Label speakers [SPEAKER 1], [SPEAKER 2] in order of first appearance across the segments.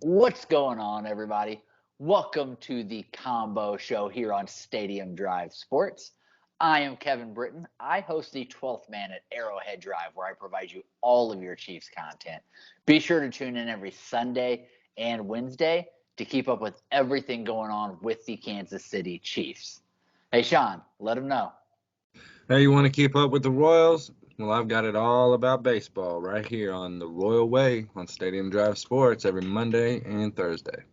[SPEAKER 1] What's going on, everybody? Welcome to the Combo Show here on Stadium Drive Sports. I am Kevin Britton. I host the 12th Man at Arrowhead Drive, where I provide you all of your Chiefs content. Be sure to tune in every Sunday and Wednesday to keep up with everything going on with the Kansas City Chiefs. Hey, Sean, let them know.
[SPEAKER 2] Hey, you want to keep up with the Royals? Well, I've got it all about baseball right here on the Royal Way on Stadium Drive Sports every Monday and Thursday.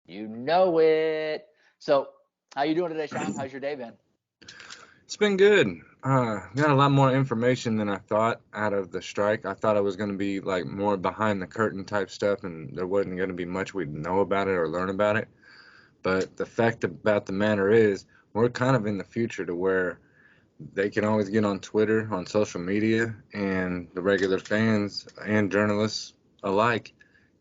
[SPEAKER 1] You know it. So, how you doing today, Sean? How's your day been?
[SPEAKER 2] It's been good. Got a lot more information than I thought out of the strike. I thought it was going to be like more behind the curtain type stuff, and there wasn't going to be much we'd know about it or learn about it. But the fact about the matter is, we're kind of in the future to where they can always get on Twitter, on social media, and the regular fans and journalists alike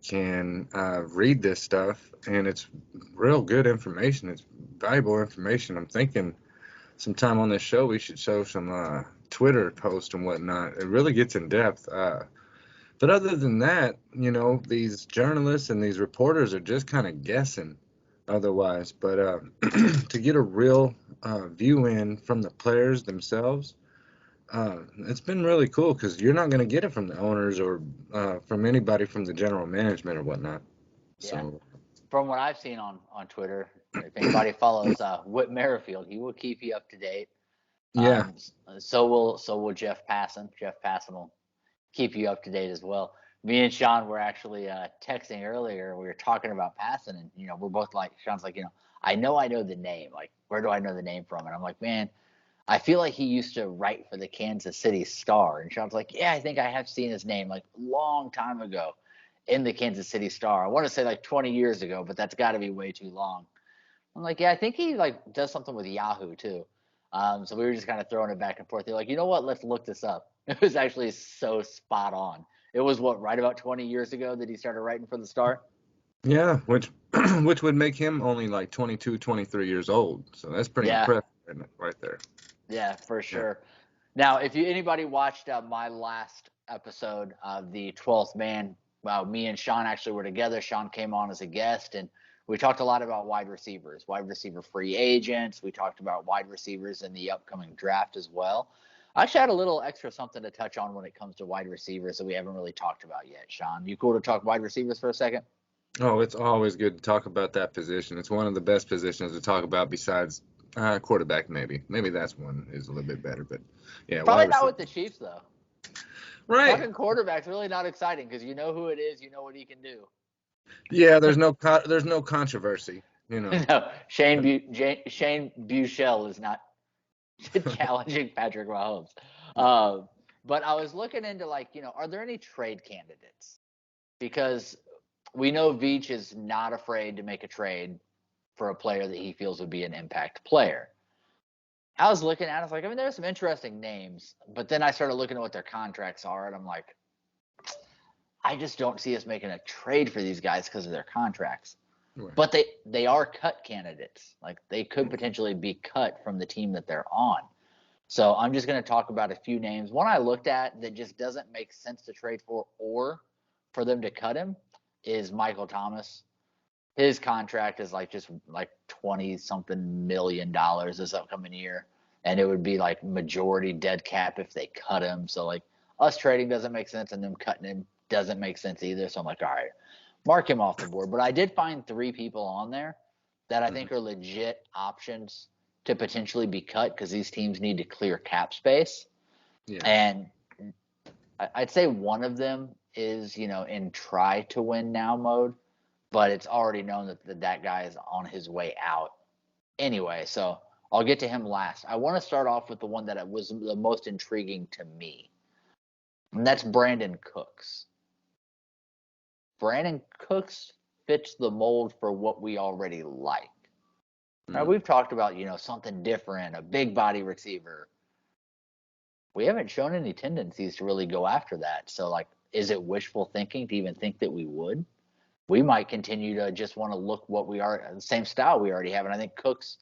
[SPEAKER 2] can read this stuff, and it's real good information. It's valuable information. I'm thinking sometime on this show we should show some Twitter posts and whatnot. It really gets in depth. But other than that, these journalists and these reporters are just kind of guessing otherwise. But to get a real view in from the players themselves, it's been really cool because you're not going to get it from the owners or from anybody from the general management or whatnot.
[SPEAKER 1] Yeah.
[SPEAKER 2] So,
[SPEAKER 1] From what I've seen on Twitter, if anybody follows Whit Merrifield, he will keep you up to date.
[SPEAKER 2] yeah,
[SPEAKER 1] So will Jeff Passan. Jeff Passan will keep you up to date as well. Me and Sean were actually texting earlier. We were talking about Passan, and we're both like, Sean's like, I know the name. Like, where do I know the name from? And I'm like, man, I feel like he used to write for the Kansas City Star. And Sean's like, yeah, I think I have seen his name like a long time ago in the Kansas City Star. I want to say like 20 years ago, but that's got to be way too long. I'm like, yeah, I think he like does something with Yahoo too. So we were just kind of throwing it back and forth. They're like, you know what? Let's look this up. It was actually so spot on. It was what, right about 20 years ago that he started writing for the Star?
[SPEAKER 2] yeah, which which would make him only like 22, 23 years old. So that's pretty
[SPEAKER 1] Yeah,
[SPEAKER 2] impressive, isn't it, right there.
[SPEAKER 1] yeah, for
[SPEAKER 2] Yeah.
[SPEAKER 1] sure. Now, if anybody watched my last episode of the 12th Man, well, me and Sean actually were together. Sean came on as a guest, and we talked a lot about wide receivers, wide receiver free agents. We talked about wide receivers in the upcoming draft as well. I actually had a little extra something to touch on when it comes to wide receivers that we haven't really talked about yet. Sean, you cool to talk wide receivers for a second?
[SPEAKER 2] Oh, it's always good to talk about that position. It's one of the best positions to talk about besides quarterback, maybe. Maybe that's one is a little bit better, but yeah, wide
[SPEAKER 1] Probably not
[SPEAKER 2] receiver.
[SPEAKER 1] with the Chiefs, though.
[SPEAKER 2] Right.
[SPEAKER 1] Talking quarterback's really not exciting because you know who it is, you know what he can do.
[SPEAKER 2] Yeah, there's no controversy, you know.
[SPEAKER 1] No, Shane Buechele is not challenging Patrick Mahomes. Um, but I was looking into like, are there any trade candidates? Because we know Veach is not afraid to make a trade for a player that he feels would be an impact player. I was looking at it, I was like, I mean, there's some interesting names, but then I started looking at what their contracts are, and I'm like, I just don't see us making a trade for these guys because of their contracts.
[SPEAKER 2] Right.
[SPEAKER 1] But they are cut candidates. Like they could potentially be cut from the team that they're on. So I'm just going to talk about a few names. One I looked at that just doesn't make sense to trade for or for them to cut him is Michael Thomas. His contract is like just like 20 something $million this upcoming year. And it would be like majority dead cap if they cut him. So like us trading doesn't make sense and them cutting him doesn't make sense either. So I'm like, all right, mark him off the board. But I did find three people on there that I
[SPEAKER 2] Mhm.
[SPEAKER 1] think are legit options to potentially be cut because these teams need to clear cap space.
[SPEAKER 2] Yeah.
[SPEAKER 1] And I'd say one of them is, in try to win now mode, but it's already known that guy is on his way out anyway. So I'll get to him last. I want to start off with the one that was the most intriguing to me, and that's Brandon Cooks. Brandon Cooks fits the mold for what we already like. Now,
[SPEAKER 2] Mm.
[SPEAKER 1] we've talked about, something different, a big body receiver. We haven't shown any tendencies to really go after that. So, like, is it wishful thinking to even think that we would? We might continue to just want to look what we are, the same style we already have. And I think Cooks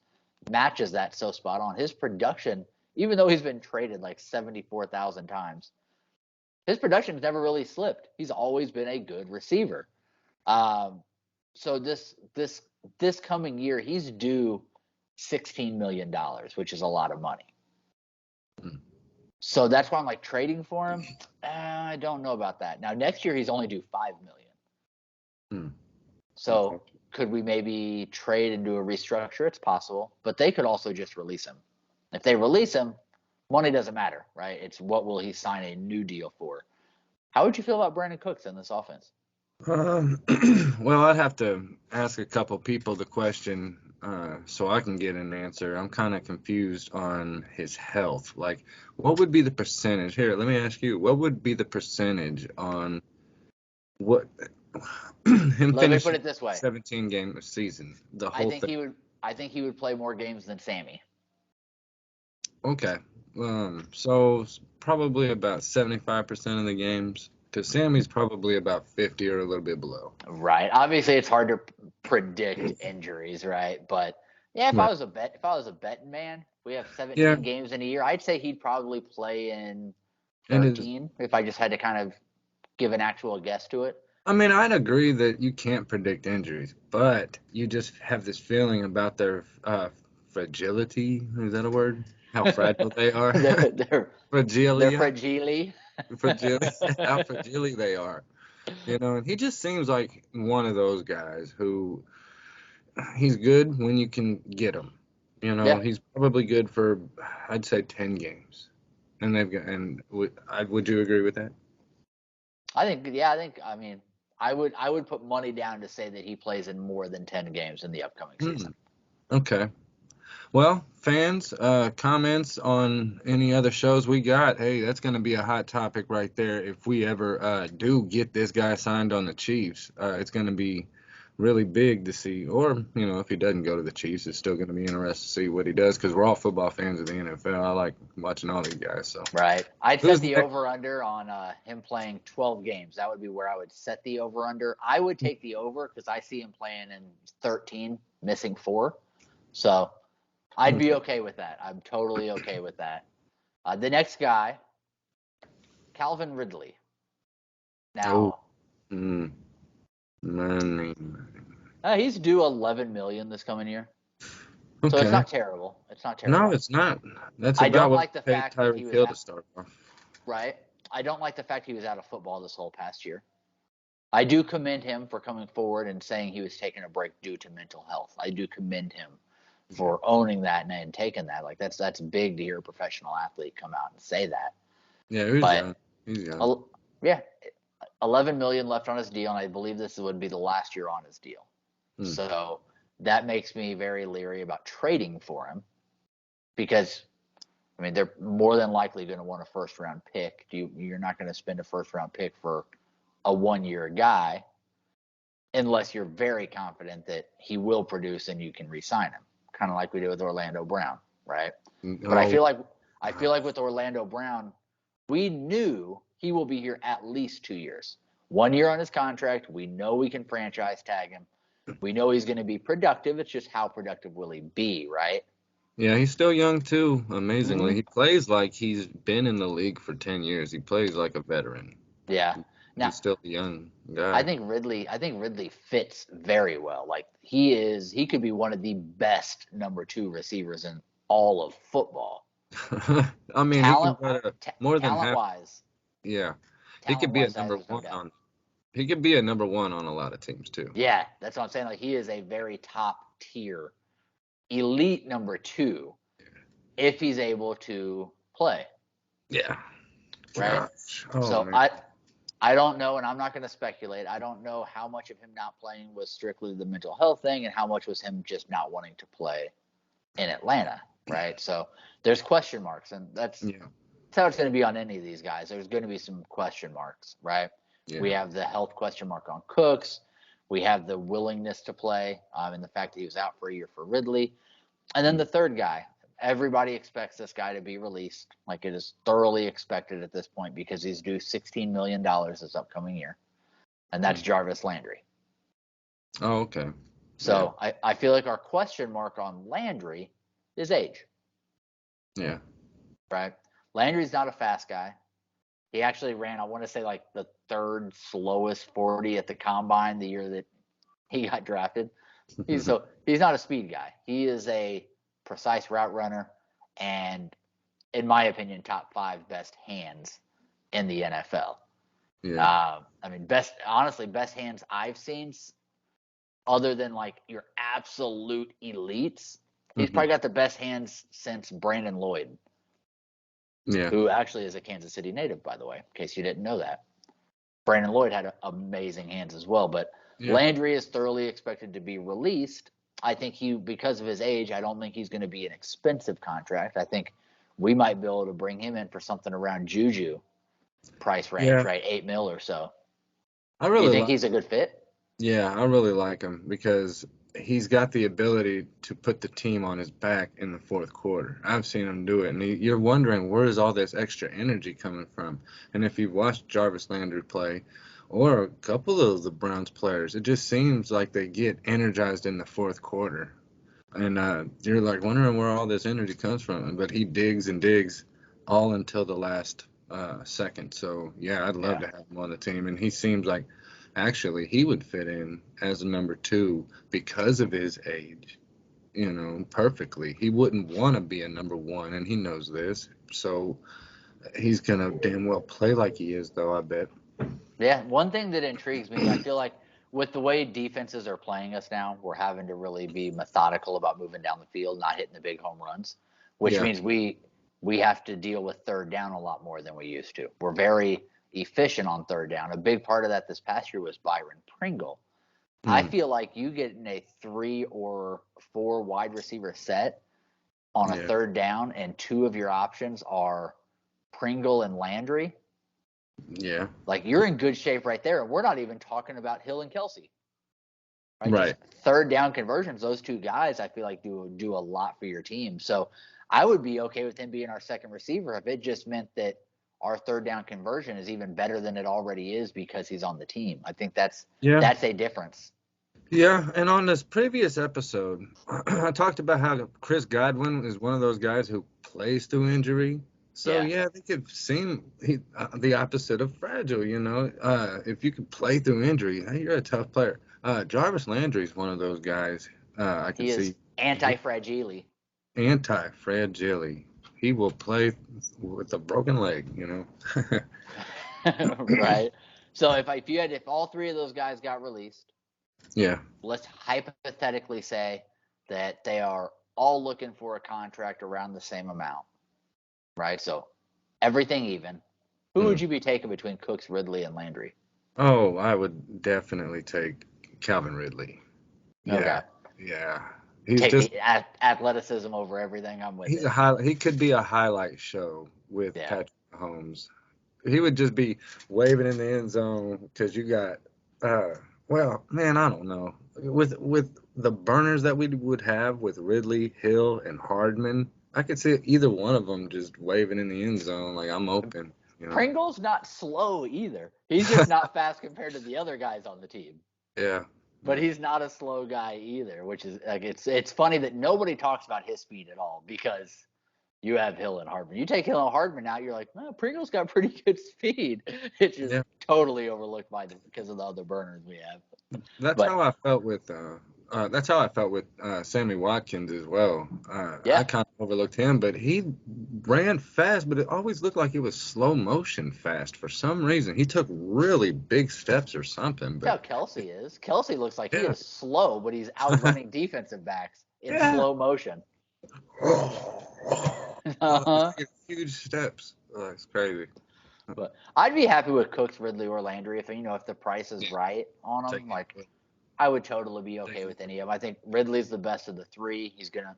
[SPEAKER 1] matches that so spot on. His production, even though he's been traded like 74,000 times, his production's never really slipped. He's always been a good receiver. Um, So this coming year, he's due $16 million, which is a lot of money.
[SPEAKER 2] Hmm.
[SPEAKER 1] So that's why I'm like trading for him. I don't know about that. Now next year he's only due $5 million.
[SPEAKER 2] Hmm.
[SPEAKER 1] So
[SPEAKER 2] Okay.
[SPEAKER 1] could we maybe trade and do a restructure? It's possible, but they could also just release him. If they release him, money doesn't matter, right? It's what will he sign a new deal for? How would you feel about Brandon Cooks in this offense?
[SPEAKER 2] Um, well, I'd have to ask a couple people the question so I can get an answer. I'm kind of confused on his health. Like, what would be the percentage? Here, let me ask you, what would be the percentage on what him
[SPEAKER 1] Let me put
[SPEAKER 2] finishing
[SPEAKER 1] it this way:
[SPEAKER 2] 17 game season, the
[SPEAKER 1] I
[SPEAKER 2] whole
[SPEAKER 1] think
[SPEAKER 2] thing?
[SPEAKER 1] he would. I think he would play more games than Sammy.
[SPEAKER 2] Okay. So probably about 75% of the games, because Sammy's probably about 50 or a little bit below.
[SPEAKER 1] Right. Obviously, it's hard to predict injuries, right? But yeah,
[SPEAKER 2] Right.
[SPEAKER 1] if I was a betting man, we have
[SPEAKER 2] Yeah,
[SPEAKER 1] 17 games in a year. I'd say he'd probably play in
[SPEAKER 2] and it's
[SPEAKER 1] 13 if I just had to kind of give an actual guess to it.
[SPEAKER 2] I mean, I'd agree that you can't predict injuries, but you just have this feeling about their fragility. Is that a word? How fragile they are?
[SPEAKER 1] they're they're they're
[SPEAKER 2] Fragilia?
[SPEAKER 1] fragile.
[SPEAKER 2] Fragile, how fragile they are. You know, and he just seems like one of those guys who he's good when you can get him. You know,
[SPEAKER 1] Yeah,
[SPEAKER 2] he's probably good for, I'd say, 10 games. And they've got, and would you agree with that?
[SPEAKER 1] I think. Yeah, I think. I mean, I would put money down to say that he plays in more than 10 games in the upcoming
[SPEAKER 2] Hmm.
[SPEAKER 1] season.
[SPEAKER 2] Okay. Well, fans, comments on any other shows we got. Hey, that's going to be a hot topic right there. If we ever do get this guy signed on the Chiefs, it's going to be really big to see. Or, you know, if he doesn't go to the Chiefs, it's still going to be interesting to see what he does because we're all football fans of the NFL. I like watching all these guys. So,
[SPEAKER 1] Right. I'd set
[SPEAKER 2] who's
[SPEAKER 1] the
[SPEAKER 2] next?
[SPEAKER 1] over under on him playing 12 games. That would be where I would set the over under. I would take the over because I see him playing in 13, missing 4. So I'd be
[SPEAKER 2] Okay.
[SPEAKER 1] okay with that. I'm totally okay with that. The next guy, Calvin Ridley.
[SPEAKER 2] Oh,
[SPEAKER 1] Now,
[SPEAKER 2] mm, money.
[SPEAKER 1] he's due 11 million this coming year. So it's
[SPEAKER 2] Okay.
[SPEAKER 1] not terrible. It's not
[SPEAKER 2] No,
[SPEAKER 1] terrible.
[SPEAKER 2] it's not. That's
[SPEAKER 1] I
[SPEAKER 2] about
[SPEAKER 1] don't
[SPEAKER 2] what
[SPEAKER 1] like the
[SPEAKER 2] we paid
[SPEAKER 1] fact that he
[SPEAKER 2] Tyreek
[SPEAKER 1] was
[SPEAKER 2] Hill to
[SPEAKER 1] at,
[SPEAKER 2] start off.
[SPEAKER 1] right. I don't like the fact he was out of football this whole past year. I do commend him for coming forward and saying he was taking a break due to mental health. I do commend him
[SPEAKER 2] Yeah.
[SPEAKER 1] for owning that and taking that. Like that's big to hear a professional athlete come out and say that.
[SPEAKER 2] Yeah, he's
[SPEAKER 1] But
[SPEAKER 2] young. He's young.
[SPEAKER 1] yeah, 11 million left on his deal, and I believe this would be the last year on his deal.
[SPEAKER 2] Hmm.
[SPEAKER 1] So that makes me very leery about trading for him because I mean they're more than likely going to want a first round pick. You're not going to spend a first round pick for a 1 year guy unless you're very confident that he will produce and you can re-sign him, kind of like we did with Orlando Brown, right? But I
[SPEAKER 2] Oh,
[SPEAKER 1] feel like with Orlando Brown, we knew he will be here at least 2 years. 1 year on his contract. We know we can franchise tag him. We know he's going to be productive. It's just how productive will he be, right?
[SPEAKER 2] yeah, he's still young too, amazingly.
[SPEAKER 1] Mm-hmm.
[SPEAKER 2] He plays like he's been in the league for 10 years. He plays like a veteran.
[SPEAKER 1] Yeah. Now,
[SPEAKER 2] He's still a young
[SPEAKER 1] I
[SPEAKER 2] guy.
[SPEAKER 1] think Ridley fits very well. Like he could be one of the best number 2 receivers in all of football.
[SPEAKER 2] I mean, he can
[SPEAKER 1] Talent,
[SPEAKER 2] go to more than
[SPEAKER 1] talent
[SPEAKER 2] half.
[SPEAKER 1] wise,
[SPEAKER 2] Yeah, he
[SPEAKER 1] talent
[SPEAKER 2] could be a
[SPEAKER 1] wise,
[SPEAKER 2] number
[SPEAKER 1] there's no
[SPEAKER 2] one
[SPEAKER 1] doubt.
[SPEAKER 2] on. He could be a number one on a lot of teams too.
[SPEAKER 1] Yeah, that's what I'm saying. Like he is a very top tier, elite number 2 if he's able to play,
[SPEAKER 2] Yeah.
[SPEAKER 1] right?
[SPEAKER 2] Gosh. Oh
[SPEAKER 1] So
[SPEAKER 2] man.
[SPEAKER 1] I don't know, and I'm not going to speculate. I don't know how much of him not playing was strictly the mental health thing, and how much was him just not wanting to play in Atlanta, right? So there's question marks, and that's
[SPEAKER 2] Yeah.
[SPEAKER 1] how it's going to be on any of these guys. There's going to be some question marks, right? We
[SPEAKER 2] Yeah.
[SPEAKER 1] have the health question mark on Cooks. We have the willingness to play, and the fact that he was out for a year for Ridley. And then
[SPEAKER 2] Mm.
[SPEAKER 1] the third guy, everybody expects this guy to be released. Like it is thoroughly expected at this point because he's due $16 million this upcoming year. And that's
[SPEAKER 2] Mm.
[SPEAKER 1] Jarvis Landry.
[SPEAKER 2] Oh, okay. Yeah.
[SPEAKER 1] So I feel like our question mark on Landry is age,
[SPEAKER 2] Yeah.
[SPEAKER 1] right? Landry's not a fast guy. He actually ran, I want to say, like the third slowest 40 at the combine the year that he got drafted. He's not a speed guy. He is a precise route runner, and in my opinion, top 5 best hands in the NFL.
[SPEAKER 2] Yeah.
[SPEAKER 1] I mean, best hands I've seen, other than like your absolute elites. He's probably got the best hands since Brandon Lloyd,
[SPEAKER 2] Yeah.
[SPEAKER 1] who actually is a Kansas City native, by the way, in case you didn't know that. Brandon Lloyd had amazing hands as well, but
[SPEAKER 2] Yeah.
[SPEAKER 1] Landry is thoroughly expected to be released. I think because of his age, I don't think he's going to be an expensive contract. I think we might be able to bring him in for something around Juju price range,
[SPEAKER 2] Yeah.
[SPEAKER 1] right? $8 million or so.
[SPEAKER 2] I
[SPEAKER 1] Do you
[SPEAKER 2] really
[SPEAKER 1] think
[SPEAKER 2] like.
[SPEAKER 1] he's a good fit?
[SPEAKER 2] Yeah, I really like him because he's got the ability to put the team on his back in the fourth quarter. I've seen him do it, and you're wondering where is all this extra energy coming from? And if you've watched Jarvis Landry play, or a couple of the Browns players, it just seems like they get energized in the fourth quarter, and you're like wondering where all this energy comes from. But he digs and digs all until the last second. So yeah, I'd love to have him on the team, and he seems like. Actually, he would fit in as a number 2 because of his age, perfectly. He wouldn't want to be a number 1, and he knows this. So he's going to damn well play like he is, though, I bet.
[SPEAKER 1] Yeah, one thing that intrigues me, I feel like with the way defenses are playing us now, we're having to really be methodical about moving down the field, not hitting the big home runs, which
[SPEAKER 2] Yeah.
[SPEAKER 1] means we have to deal with third down a lot more than we used to. We're very efficient on third down. A big part of that this past year was Byron Pringle. I feel like you get in a 3 or 4 wide receiver set on a
[SPEAKER 2] Yeah.
[SPEAKER 1] third down, and 2 of your options are Pringle and Landry.
[SPEAKER 2] Yeah.
[SPEAKER 1] Like, you're in good shape right there. And we're not even talking about Hill and Kelsey. Right?
[SPEAKER 2] Right.
[SPEAKER 1] Just third down conversions, those 2 guys I feel like do a lot for your team. So I would be okay with him being our second receiver if it just meant that our third down conversion is even better than it already is because he's on the team. I think that's a difference.
[SPEAKER 2] Yeah, and on this previous episode, I talked about how Chris Godwin is one of those guys who plays through injury. So yeah, they could seem the opposite of fragile. If you could play through injury, hey, you're a tough player. Jarvis Landry is one of those guys. I can
[SPEAKER 1] He
[SPEAKER 2] see
[SPEAKER 1] is anti-fragile.
[SPEAKER 2] Anti-fragile. He will play with a broken leg.
[SPEAKER 1] Right. So if all 3 of those guys got released,
[SPEAKER 2] Yeah.
[SPEAKER 1] let's hypothetically say that they are all looking for a contract around the same amount, right? So everything even. Who would you be taking between Cooks, Ridley, and Landry?
[SPEAKER 2] Oh, I would definitely take Calvin Ridley. Yeah.
[SPEAKER 1] Okay.
[SPEAKER 2] Yeah. He's
[SPEAKER 1] Take
[SPEAKER 2] just
[SPEAKER 1] the athleticism over everything. I'm with it.
[SPEAKER 2] he could be a highlight show with
[SPEAKER 1] Yeah.
[SPEAKER 2] Patrick Mahomes. He would just be waving in the end zone because you got well, man, I don't know. With the burners that we would have with Ridley, Hill, and Hardman, I could see either one of them just waving in the end zone like I'm open.
[SPEAKER 1] Pringle's not slow either. He's just not fast compared to the other guys on the team.
[SPEAKER 2] Yeah.
[SPEAKER 1] But he's not a slow guy either, which is like it's funny that nobody talks about his speed at all because you have Hill and Hardman. You take Hill and Hardman out, you're like, Pringle's got pretty good speed. It's just totally overlooked because of the other burners we have.
[SPEAKER 2] That's how I felt with Sammy Watkins as well. I kind of overlooked him, but he ran fast, but it always looked like it was slow motion fast for some reason. He took really big steps or something. But
[SPEAKER 1] that's how Kelsey is. Kelsey looks like he is slow, but he's outrunning defensive backs in slow motion.
[SPEAKER 2] Huge steps. Oh, it's crazy.
[SPEAKER 1] But I'd be happy with Cooks, Ridley, or Landry if the price is right on them. Like, I would totally be okay with any of them. I think Ridley's the best of the 3.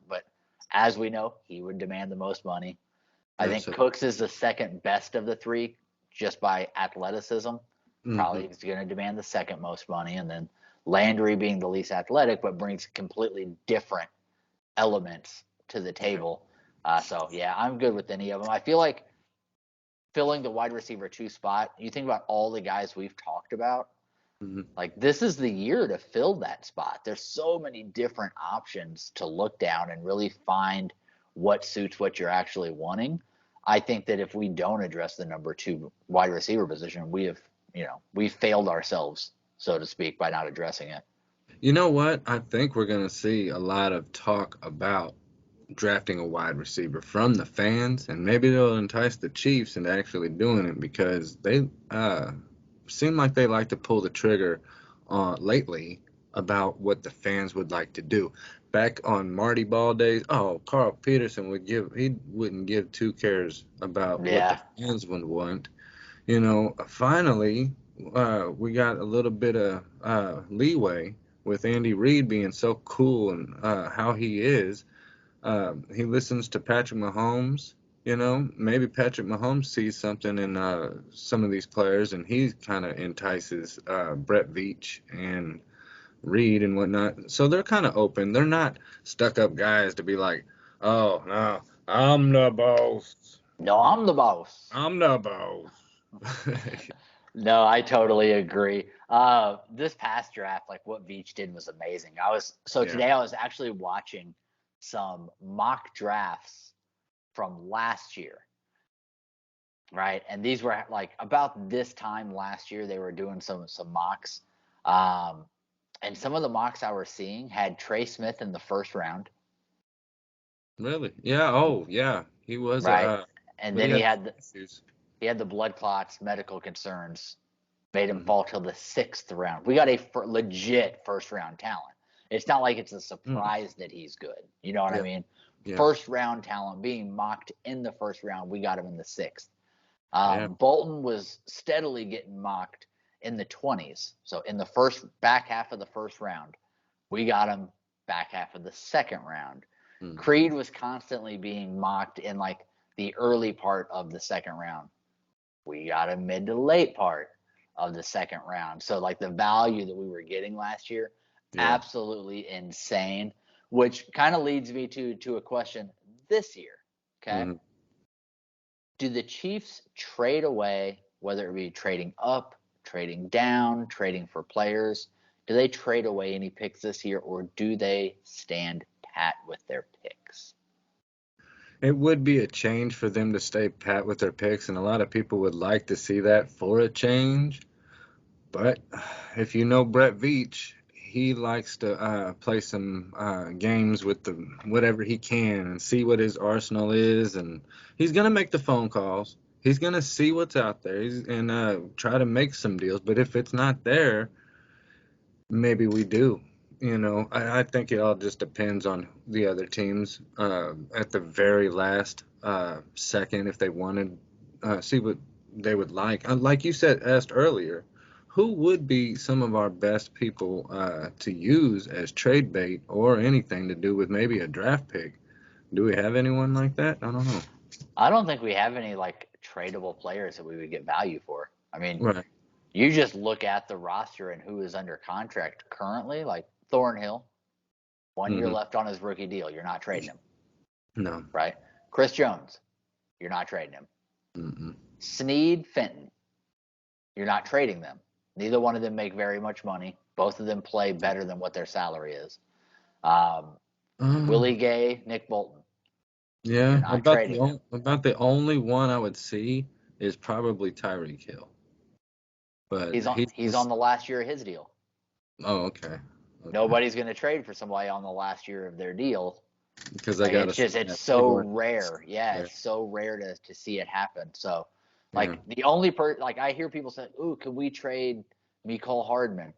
[SPEAKER 1] But as we know, he would demand the most money. I think Cooks is the second best of the 3 just by athleticism. Probably he's going to demand the second most money. And then Landry being the least athletic, but brings completely different elements to the table. So, yeah, I'm good with any of them. I feel like filling the wide receiver 2 spot, you think about all the guys we've talked about, like this is the year to fill that spot. There's so many different options to look down and really find what suits what you're actually wanting. I think that if we don't address the number 2 wide receiver position, we've failed ourselves, so to speak, by not addressing it.
[SPEAKER 2] You know what? I think we're going to see a lot of talk about drafting a wide receiver from the fans, and maybe they'll entice the Chiefs into actually doing it because they seem like they like to pull the trigger lately about what the fans would like to do. Back on Marty Ball days, oh, Carl Peterson he wouldn't give two cares about what the
[SPEAKER 1] Yeah.
[SPEAKER 2] fans would want. Finally, we got a little bit of leeway with Andy Reid being so cool and how he is. He listens to Patrick Mahomes. Maybe Patrick Mahomes sees something in some of these players, and he kind of entices Brett Veach and Reid and whatnot. So they're kind of open. They're not stuck up guys to be like, oh, no, I'm the boss.
[SPEAKER 1] No, I'm the boss.
[SPEAKER 2] I'm the boss.
[SPEAKER 1] No, I totally agree. This past draft, like what Veach did was amazing.
[SPEAKER 2] Yeah.
[SPEAKER 1] Today I was actually watching some mock drafts from last year, right? And these were like about this time last year they were doing some mocks. Um, and some of the mocks I was seeing had Trey Smith in the first round,
[SPEAKER 2] Really? Yeah. Oh, yeah. He was
[SPEAKER 1] right? And
[SPEAKER 2] but he
[SPEAKER 1] then
[SPEAKER 2] had issues.
[SPEAKER 1] he had the blood clots, medical concerns, made him
[SPEAKER 2] Hmm.
[SPEAKER 1] fall till the sixth round. We got a legit first round talent. It's not like it's a
[SPEAKER 2] Mm.
[SPEAKER 1] surprise that he's good. You know what I
[SPEAKER 2] Yeah.
[SPEAKER 1] mean?
[SPEAKER 2] Yeah.
[SPEAKER 1] First round talent being mocked in the first round. We got him in the sixth.
[SPEAKER 2] Yeah.
[SPEAKER 1] Bolton was steadily getting mocked in the 20s. So in the back half of the first round, we got him back half of the second round.
[SPEAKER 2] Mm.
[SPEAKER 1] Creed was constantly being mocked in like the early part of the second round. We got him mid to late part of the second round. So like the value that we were getting last year,
[SPEAKER 2] Yeah.
[SPEAKER 1] absolutely insane. Which kind of leads me to a question this year. Okay.
[SPEAKER 2] Hmm.
[SPEAKER 1] Do the Chiefs trade away, whether it be trading up, trading down, trading for players? Do they trade away any picks this year, or do they stand pat with their picks?
[SPEAKER 2] It would be a change for them to stay pat with their picks, and a lot of people would like to see that for a change. But if you know Brett Veach, he likes to play some games with the whatever he can and see what his arsenal is, and he's gonna make the phone calls. He's gonna see what's out there and try to make some deals. But if it's not there, maybe we do. I think it all just depends on the other teams at the very last second if they wanted see what they would like. Like you said, asked earlier, who would be some of our best people to use as trade bait or anything to do with maybe a draft pick? Do we have anyone like that? I don't know.
[SPEAKER 1] I don't think we have any like tradable players that we would get value for. I mean,
[SPEAKER 2] Right.
[SPEAKER 1] you just look at the roster and who is under contract currently, like Thornhill, 1 year
[SPEAKER 2] Hmm.
[SPEAKER 1] left on his rookie deal. You're not trading him,
[SPEAKER 2] No.
[SPEAKER 1] right? Chris Jones, you're not trading him.
[SPEAKER 2] Mm-mm.
[SPEAKER 1] Snead, Fenton, you're not trading them. Neither one of them make very much money. Both of them play better than what their salary is. Um,
[SPEAKER 2] Uh,
[SPEAKER 1] Willie Gay, Nick Bolton, you're
[SPEAKER 2] yeah.
[SPEAKER 1] not trading them.
[SPEAKER 2] About the only one I would see is probably Tyreek Hill. But he's
[SPEAKER 1] He's on
[SPEAKER 2] just,
[SPEAKER 1] the last year of his deal.
[SPEAKER 2] oh, okay. Okay.
[SPEAKER 1] Nobody's going to trade for somebody on the last year of their deal.
[SPEAKER 2] Because I
[SPEAKER 1] Like
[SPEAKER 2] got to
[SPEAKER 1] it's
[SPEAKER 2] see
[SPEAKER 1] it's
[SPEAKER 2] that
[SPEAKER 1] so
[SPEAKER 2] paperwork.
[SPEAKER 1] rare. Yeah,
[SPEAKER 2] Yeah.
[SPEAKER 1] it's so rare to see it happen. So
[SPEAKER 2] Yeah.
[SPEAKER 1] like the only like I hear people say, "Ooh, can we trade Mecole Hardman?"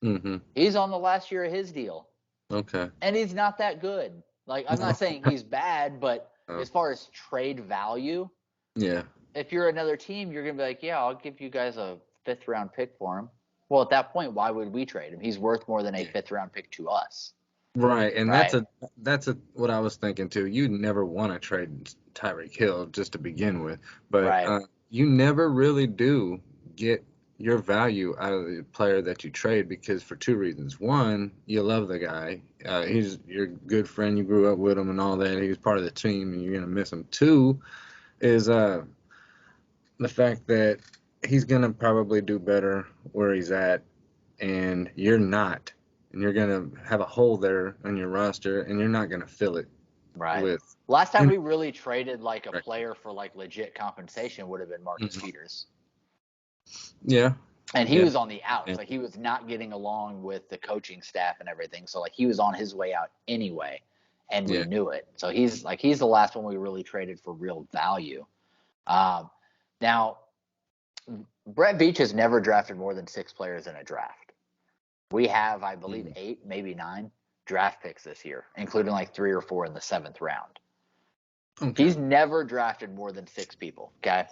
[SPEAKER 2] Mm-hmm.
[SPEAKER 1] He's on the last year of his deal,
[SPEAKER 2] Okay.
[SPEAKER 1] and he's not that good. Like I'm
[SPEAKER 2] No.
[SPEAKER 1] not saying he's bad, but
[SPEAKER 2] Oh,
[SPEAKER 1] as far as trade value,
[SPEAKER 2] yeah.
[SPEAKER 1] if you're another team, you're gonna be like, "Yeah, I'll give you guys a fifth round pick for him." Well, at that point, why would we trade him? He's worth more than a
[SPEAKER 2] Yeah.
[SPEAKER 1] fifth round pick to us,
[SPEAKER 2] Right. And
[SPEAKER 1] right?
[SPEAKER 2] that's a what I was thinking too. You never want to trade Tyreek Hill just to begin with, but
[SPEAKER 1] Right.
[SPEAKER 2] you never really do get your value out of the player that you trade because for two reasons. One, you love the guy. He's your good friend. You grew up with him and all that. He was part of the team and you're gonna miss him. Two is the fact that he's gonna probably do better where he's at, and you're not, and you're gonna have a hole there on your roster, and you're not gonna fill it
[SPEAKER 1] Right.
[SPEAKER 2] with.
[SPEAKER 1] Last time
[SPEAKER 2] And,
[SPEAKER 1] we really traded like a player for like legit compensation would have been Marcus
[SPEAKER 2] mhm.
[SPEAKER 1] Peters.
[SPEAKER 2] Yeah,
[SPEAKER 1] And he
[SPEAKER 2] Yeah.
[SPEAKER 1] was on the outs.
[SPEAKER 2] Yeah.
[SPEAKER 1] Like, he was not getting along with the coaching staff and everything. So, like, he was on his way out anyway, and we
[SPEAKER 2] Yeah.
[SPEAKER 1] knew it. So he's the last one we really traded for real value. Now, Brett Veach has never drafted more than 6 players in a draft. We have, I believe, 8, maybe 9 draft picks this year, including like 3 or 4 in the 7th round.
[SPEAKER 2] Okay.
[SPEAKER 1] He's never drafted more than 6 people. Okay.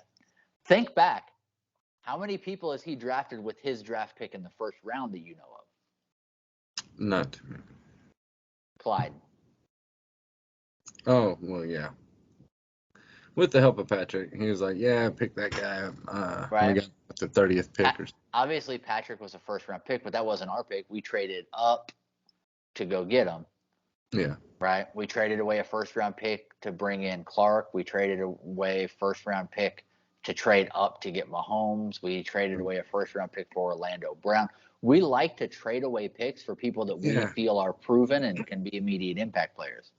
[SPEAKER 1] Think back. How many people has he drafted with his draft pick in the first round that you know of?
[SPEAKER 2] Not too many.
[SPEAKER 1] Clyde.
[SPEAKER 2] Oh, well, yeah. With the help of Patrick, he was like, "Yeah, pick that guy." We got the 30th pick.
[SPEAKER 1] Obviously, Patrick was a first-round pick, but that wasn't our pick. We traded up to go get him.
[SPEAKER 2] Yeah.
[SPEAKER 1] Right? We traded away a first-round pick to bring in Clark. We traded away a first-round pick to trade up to get Mahomes. We traded away a first-round pick for Orlando Brown. We like to trade away picks for people that we feel are proven and can be immediate impact players.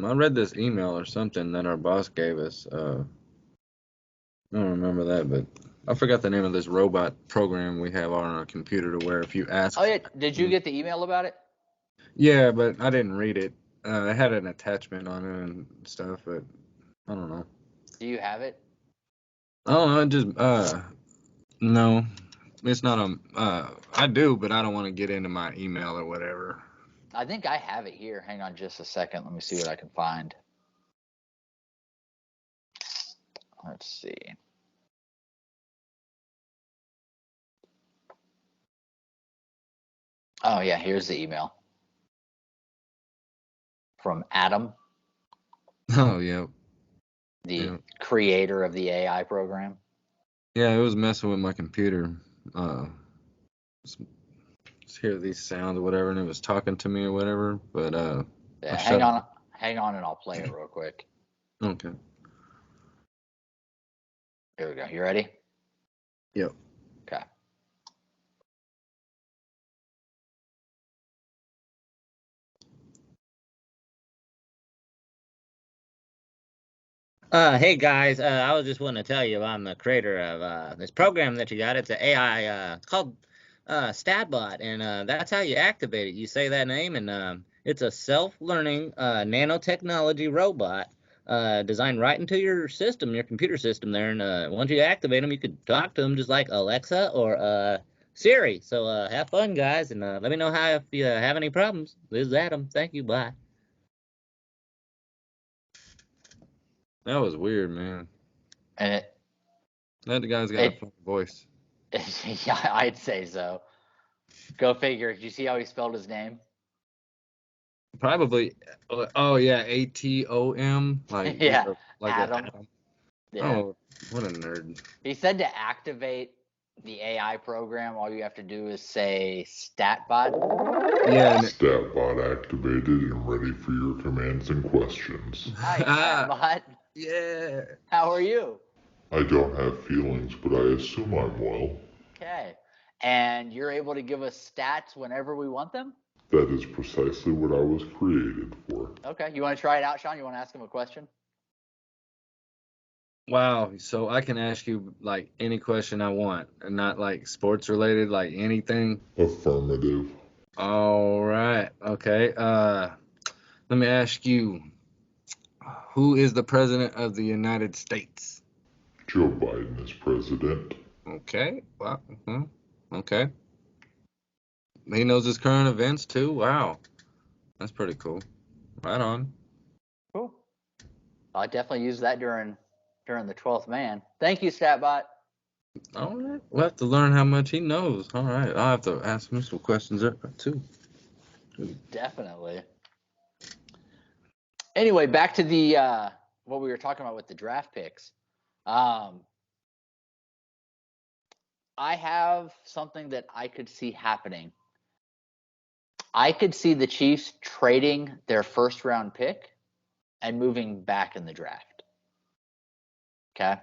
[SPEAKER 2] I read this email or something that our boss gave us. I don't remember that, but I forgot the name of this robot program we have on our computer to where if you ask.
[SPEAKER 1] Oh, yeah. Did you get the email about it?
[SPEAKER 2] Yeah, but I didn't read it. It had an attachment on it and stuff, but I don't know.
[SPEAKER 1] Do you have it?
[SPEAKER 2] Oh, I just no, it's not I do, but I don't want to get into my email or whatever.
[SPEAKER 1] I think I have it here. Hang on just a second. Let me see what I can find. Let's see. Oh, yeah, here's the email from Adam,
[SPEAKER 2] Oh, yeah.
[SPEAKER 1] the creator of the AI program.
[SPEAKER 2] Yeah, it was messing with my computer. Just hear these sounds or whatever, and it was talking to me or whatever. But
[SPEAKER 1] Yeah, hang on, and I'll play it real quick.
[SPEAKER 2] Okay.
[SPEAKER 1] Here we go. You ready?
[SPEAKER 2] Yep.
[SPEAKER 1] Okay.
[SPEAKER 3] Hey guys, I was just wanting to tell you I'm the creator of this program that you got. It's an AI, it's called StatBot, and that's how you activate it. You say that name, and it's a self-learning nanotechnology robot designed right into your system, your computer system there. And once you activate them, you could talk to them just like Alexa or Siri. So have fun, guys, and let me know if you have any problems. This is Adam. Thank you. Bye.
[SPEAKER 2] That was weird, man.
[SPEAKER 1] And
[SPEAKER 2] That guy's got a funny voice.
[SPEAKER 1] yeah, I'd say so. Go figure. Did you see how he spelled his name?
[SPEAKER 2] Probably. Oh yeah, ATOM. Like
[SPEAKER 1] Yeah,
[SPEAKER 2] like
[SPEAKER 1] Adam.
[SPEAKER 2] Adam.
[SPEAKER 1] Yeah.
[SPEAKER 2] Oh, what a nerd.
[SPEAKER 1] He said to activate the AI program, all you have to do is say StatBot.
[SPEAKER 2] Yeah.
[SPEAKER 4] StatBot activated and ready for your commands and questions.
[SPEAKER 1] Hi, StatBot.
[SPEAKER 2] Yeah.
[SPEAKER 1] How are you?
[SPEAKER 4] I don't have feelings, but I assume I'm well.
[SPEAKER 1] Okay. And you're able to give us stats whenever we want them?
[SPEAKER 4] That is precisely what I was created for.
[SPEAKER 1] Okay. You want to try it out, Sean? You want to ask him a question?
[SPEAKER 2] Wow. So I can ask you like any question I want, and not like sports related, like anything.
[SPEAKER 4] Affirmative.
[SPEAKER 2] All right. Okay. Let me ask you, who is the president of the United States?
[SPEAKER 4] Joe Biden is president.
[SPEAKER 2] Okay. Wow. Okay. He knows his current events too. Wow. That's pretty cool. Right on.
[SPEAKER 1] Cool. I definitely used that during the 12th man. Thank you, StatBot.
[SPEAKER 2] All right. We'll have to learn how much he knows. All right. I'll have to ask him some questions there too.
[SPEAKER 1] Definitely. Anyway, back to the what we were talking about with the draft picks. I have something that I could see happening. I could see the Chiefs trading their first round pick and moving back in the draft. Okay.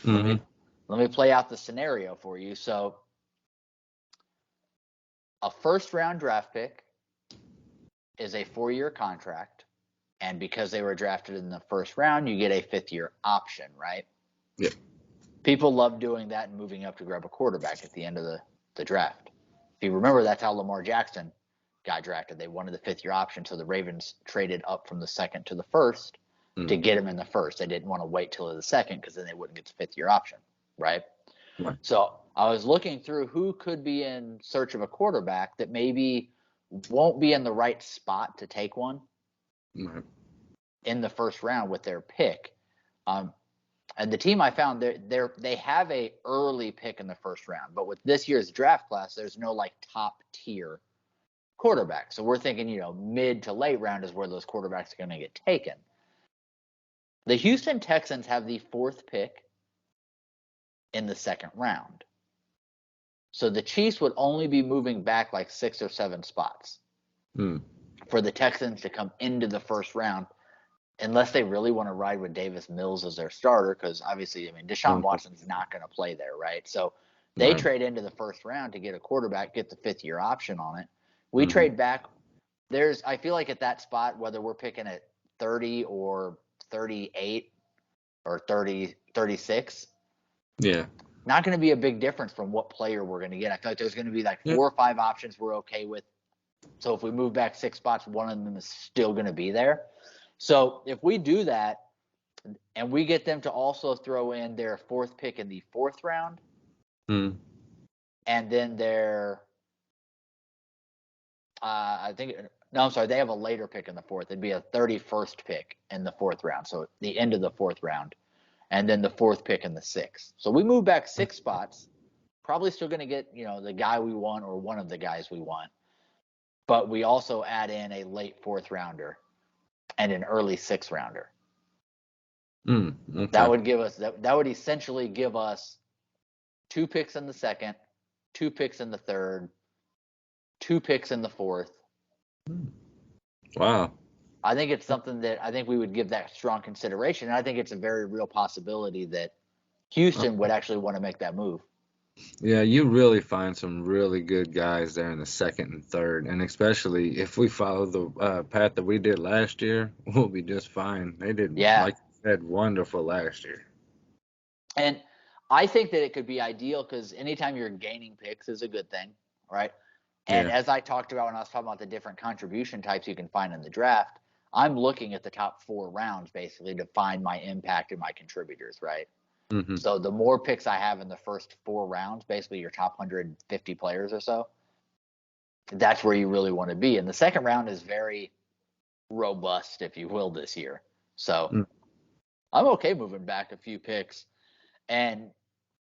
[SPEAKER 2] Mm-hmm.
[SPEAKER 1] let me play out the scenario for you. So a first-round draft pick is a 4-year contract, and because they were drafted in the first round, you get a 5th-year option, right?
[SPEAKER 2] Yeah.
[SPEAKER 1] People love doing that and moving up to grab a quarterback at the end of the draft. If you remember, that's how Lamar Jackson got drafted. They wanted the 5th-year option, so the Ravens traded up from the 2nd to the 1st to get him in the 1st. They didn't want to wait till the 2nd because then they wouldn't get the 5th-year option, right?
[SPEAKER 2] Right.
[SPEAKER 1] So I was looking through who could be in search of a quarterback that maybe won't be in the right spot to take one
[SPEAKER 2] Right.
[SPEAKER 1] in the first round with their pick. And the team I found, they have a early pick in the first round, but with this year's draft class, there's no like top tier quarterback. So we're thinking, mid to late round is where those quarterbacks are going to get taken. The Houston Texans have the 4th pick in the 2nd round. So the Chiefs would only be moving back like 6 or 7 spots for the Texans to come into the first round, unless they really want to ride with Davis Mills as their starter, because obviously, Deshaun Watson's not going to play there, right? So they trade into the first round to get a quarterback, get the 5th-year option on it. We trade back. I feel like at that spot, whether we're picking at 30 or 38 or 30, 36, not going to be a big difference from what player we're going to get. I feel like there's going to be like 4 or 5 options we're okay with. So if we move back 6 spots, one of them is still going to be there. So if we do that and we get them to also throw in their 4th pick in the 4th round, and then their they have a later pick in the 4th. It'd be a 31st pick in the 4th round. So the end of the 4th round, and then the 4th pick in the 6th. So we move back 6 spots, probably still going to get, the guy we want or one of the guys we want. But we also add in a late 4th rounder and an early 6th rounder.
[SPEAKER 2] Okay.
[SPEAKER 1] That would give us that would essentially give us 2 picks in the 2nd, 2 picks in the 3rd, 2 picks in the 4th.
[SPEAKER 2] Wow.
[SPEAKER 1] I think it's something that I think we would give that strong consideration. And I think it's a very real possibility that Houston would actually want to make that move.
[SPEAKER 2] Yeah, you really find some really good guys there in the 2nd and 3rd, and especially if we follow the path that we did last year, we'll be just fine. They did, like you said, wonderful last year.
[SPEAKER 1] And I think that it could be ideal because anytime you're gaining picks is a good thing, right? And as I talked about when I was talking about the different contribution types you can find in the draft, I'm looking at the top 4 rounds basically to find my impact and my contributors, right? So the more picks I have in the first 4 rounds, basically your top 150 players or so, that's where you really want to be. And the 2nd round is very robust, if you will, this year. So I'm okay moving back a few picks. And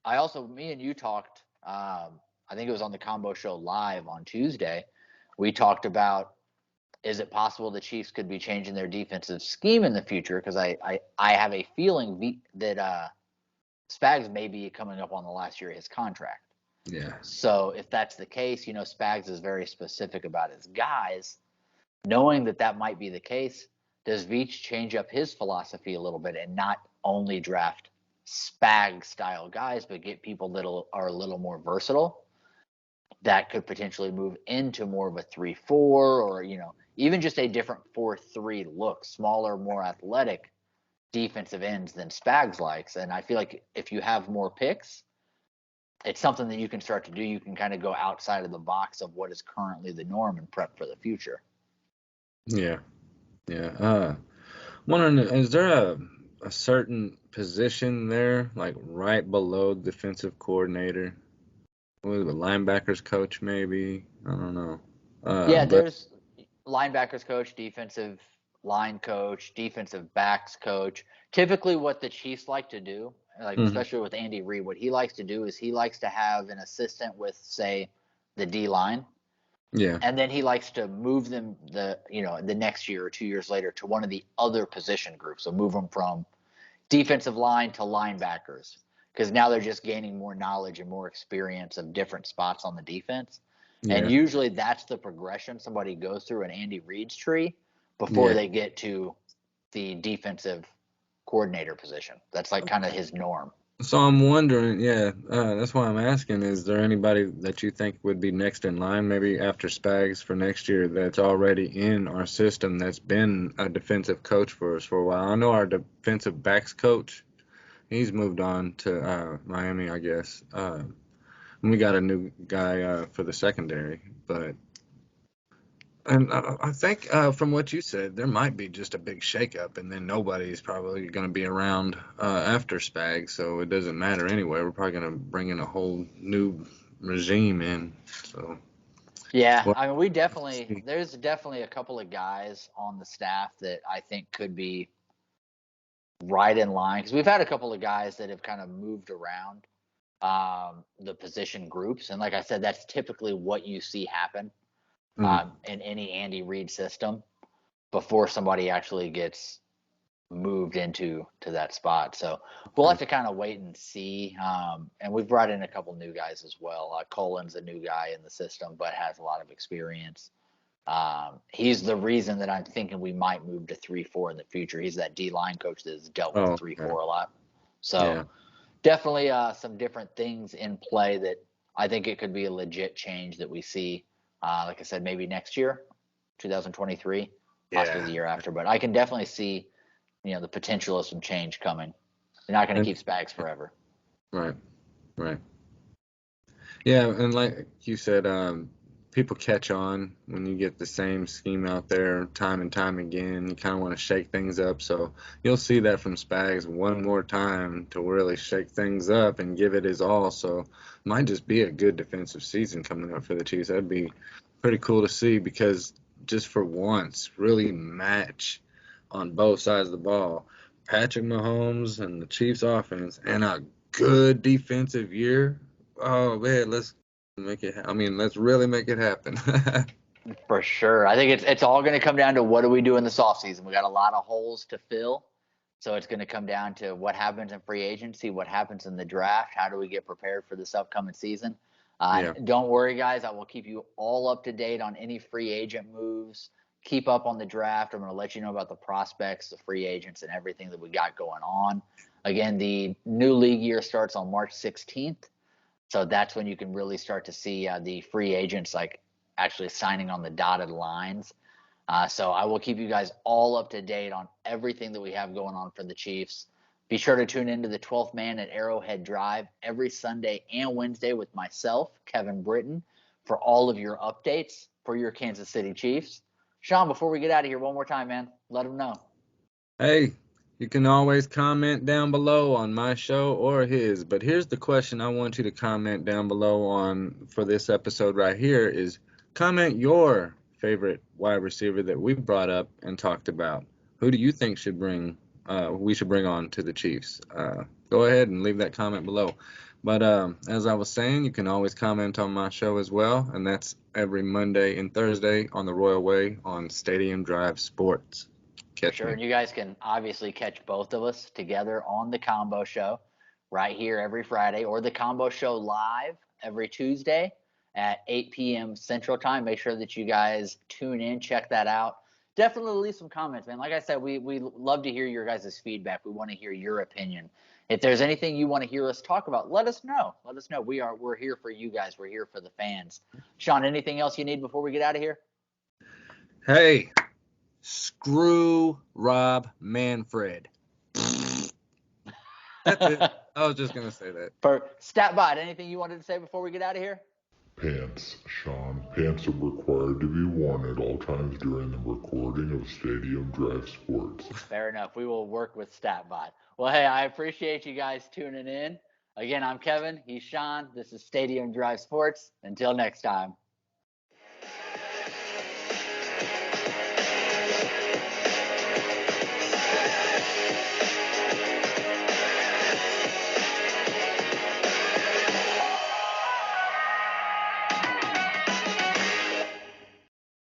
[SPEAKER 1] me and you talked, I think it was on the Combo Show Live on Tuesday, we talked about, is it possible the Chiefs could be changing their defensive scheme in the future? Because I have a feeling that Spags may be coming up on the last year of his contract.
[SPEAKER 2] Yeah.
[SPEAKER 1] So if that's the case, Spags is very specific about his guys. Knowing that might be the case, does Veach change up his philosophy a little bit and not only draft Spag-style guys, but get people that are a little more versatile that could potentially move into more of a 3-4 or, even just a different 4-3 look, smaller, more athletic defensive ends than Spags likes. And I feel like if you have more picks, it's something that you can start to do. You can kind of go outside of the box of what is currently the norm and prep for the future.
[SPEAKER 2] Yeah. Wondering, is there a certain position there, like right below defensive coordinator? With a linebackers coach, maybe? I don't know.
[SPEAKER 1] There's linebackers coach, defensive line coach, defensive backs coach. Typically what the Chiefs like to do, especially with Andy Reid, what he likes to do is he likes to have an assistant with, say, the D-line.
[SPEAKER 2] Yeah.
[SPEAKER 1] And then he likes to move them the next year or 2 years later to one of the other position groups. So move them from defensive line to linebackers because now they're just gaining more knowledge and more experience of different spots on the defense. Yeah. And usually that's the progression somebody goes through in Andy Reid's tree before they get to the defensive coordinator position. That's like kind of his norm.
[SPEAKER 2] So I'm wondering, that's why I'm asking, is there anybody that you think would be next in line, maybe after Spags for next year, that's already in our system that's been a defensive coach for us for a while? I know our defensive backs coach, he's moved on to Miami, I guess. We got a new guy for the secondary, but and I think from what you said, there might be just a big shakeup, and then nobody's probably going to be around after Spag, so it doesn't matter anyway. We're probably going to bring in a whole new regime in. So
[SPEAKER 1] Yeah,
[SPEAKER 2] well,
[SPEAKER 1] I mean,
[SPEAKER 2] see.
[SPEAKER 1] there's definitely a couple of guys on the staff that I think could be right in line because we've had a couple of guys that have kind of moved around the position groups, and like I said, that's typically what you see happen
[SPEAKER 2] Mm,
[SPEAKER 1] in any Andy Reid system before somebody actually gets moved to that spot. So we'll have
[SPEAKER 2] okay.
[SPEAKER 1] to kind of wait and see. And we've brought in a couple new guys as well. Colin's a new guy in the system, but has a lot of experience. He's the reason that I'm thinking we might move to 3-4 in the future. He's that D line coach that's dealt with
[SPEAKER 2] Oh, okay.
[SPEAKER 1] 3-4 a lot. So
[SPEAKER 2] Yeah.
[SPEAKER 1] definitely some different things in play that I think it could be a legit change that we see. Like I said, maybe next year, 2023, possibly the
[SPEAKER 2] Yeah.
[SPEAKER 1] year after. But I can definitely see, the potential of some change coming. They're not going to
[SPEAKER 2] And
[SPEAKER 1] keep Spags forever.
[SPEAKER 2] right, right. Yeah, and like you said, people catch on when you get the same scheme out there time and time again. You kind of want to shake things up. So you'll see that from Spags one more time to really shake things up and give it his all. So might just be a good defensive season coming up for the Chiefs. That'd be pretty cool to see because just for once, really match on both sides of the ball. Patrick Mahomes and the Chiefs offense and a good defensive year. Oh man, let's make it. I mean, let's really make it happen.
[SPEAKER 1] For sure. I think it's all going to come down to what do we do in this offseason. We got a lot of holes to fill. So it's going to come down to what happens in free agency, what happens in the draft, how do we get prepared for this upcoming season.
[SPEAKER 2] Yeah.
[SPEAKER 1] Don't worry, guys. I will keep you all up to date on any free agent moves. Keep up on the draft. I'm going to let you know about the prospects, the free agents, and everything that we got going on. Again, the new league year starts on March 16th. So that's when you can really start to see the free agents like actually signing on the dotted lines. So I will keep you guys all up to date on everything that we have going on for the Chiefs. Be sure to tune into the 12th Man at Arrowhead Drive every Sunday and Wednesday with myself, Kevin Britton, for all of your updates for your Kansas City Chiefs. Sean, before we get out of here, one more time, man, let them know.
[SPEAKER 2] Hey, you can always comment down below on my show or his. But here's the question I want you to comment down below on for this episode right here is comment your favorite wide receiver that we brought up and talked about. Who do you think we should bring on to the Chiefs? Go ahead and leave that comment below. But as I was saying, you can always comment on my show as well, and that's every Monday and Thursday on the Royal Way on Stadium Drive Sports.
[SPEAKER 1] For
[SPEAKER 2] Catch
[SPEAKER 1] sure.
[SPEAKER 2] me.
[SPEAKER 1] And you guys can obviously catch both of us together on the Combo Show right here every Friday, or the Combo Show live every Tuesday at 8 p.m. Central Time. Make sure that you guys tune in, check that out. Definitely leave some comments, man. Like I said, we love to hear your guys' feedback. We want to hear your opinion. If there's anything you want to hear us talk about, let us know. Let us know. We're here for you guys. We're here for the fans. Sean, anything else you need before we get out of here?
[SPEAKER 2] Hey, screw Rob Manfred. That's it. I was just going to say that.
[SPEAKER 1] For Statbot, anything you wanted to say before we get out of here?
[SPEAKER 4] Pants, Sean. Pants are required to be worn at all times during the recording of Stadium Drive Sports.
[SPEAKER 1] Fair enough. We will work with Statbot. Well, hey, I appreciate you guys tuning in. Again, I'm Kevin. He's Sean. This is Stadium Drive Sports. Until next time.